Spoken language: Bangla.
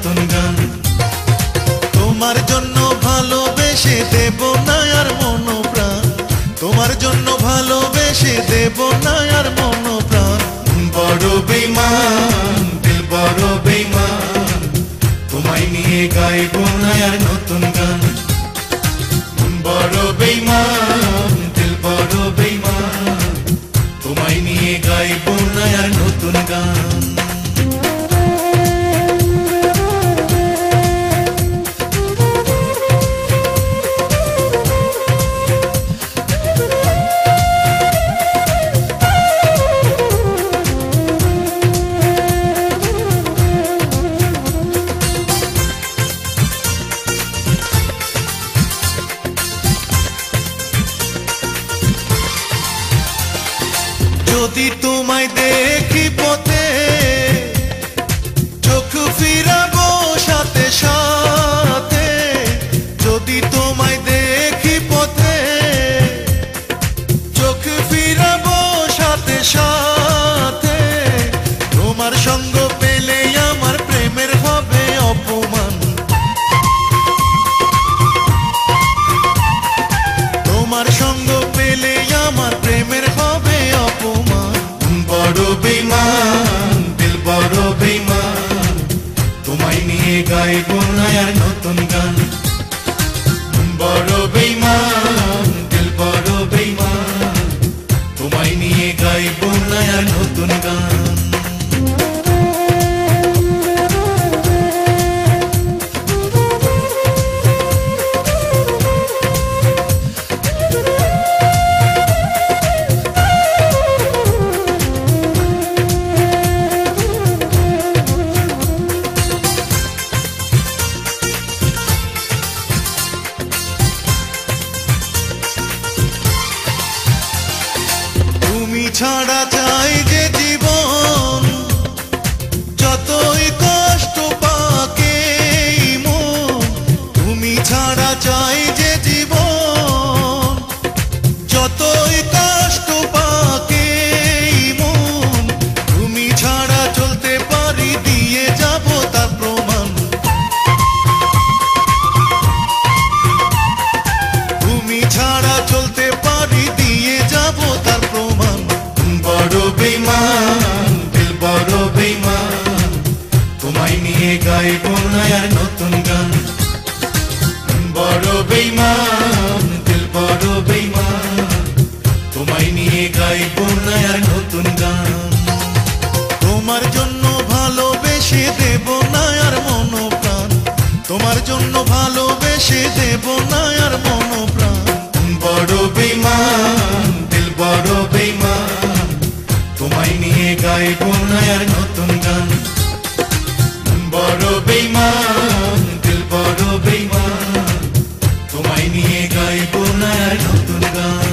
নতুন গান। তোমার জন্য ভালোবেসে দেব না আর মন প্রাণ, তোমার জন্য ভালোবেসে দেব না আর মন প্রাণ। বড় বেঈমান দিল বড় বেঈমান, তোমায় নিয়ে গাইব না আর নতুন গান। বড় বেঈমান দিল বড় বেঈমান, তোমায় নিয়ে গাইব না আর নতুন গান। যদি তোমায় দেখি পথে চোখ ফিরাবো সাথে সাথে, যদি তোমায় দেখি পথে চোখ ফিরাবো সাথে সাথে। তোমার সঙ্গ পেলে আমার প্রেমের হবে অপমান, তোমার সঙ্গ পেলে আমার প্রেমের হবে অপমান। বড় বেঈমান দিল বড় বেঈমান, তোমায় নিয়ে গাইব না আর নতুন গান। বড় বেঈমান দিল বড় বেঈমান, তোমায় নিয়ে গাইব না আর নতুন গান। তুমি ছাড়া চাই যে জীবন, যতই কষ্ট পাকে মন। তুমি ছাড়া চাই যে জীবন, যতই কষ্ট পাকে মন। তুমি ছাড়া চলতে পারি দিয়ে যাব তার প্রমাণ, তুমি ছাড়া চলতে পারি দিয়ে যাব তার প্রমাণ। বড় বেঈমান দিল বড় বেঈমান, তোমায় নিয়ে গাইব না আর নতুন গান। বড় বেঈমান দিল বড় বেঈমান, তোমায় নিয়ে গাইব না আর নতুন গান। তোমার জন্য ভালোবেসে দেব না আর মন প্রাণ, তোমার জন্য ভালোবেসে দেব না আর মন প্রাণ। বড় বেঈমান দিল বড় বেঈমান, তোমায় নিয়ে গাইব না আর নতুন গান। বড় বেঈমান দিল বড় বেঈমান, তোমায় নিয়ে গাইব না আর নতুন গান।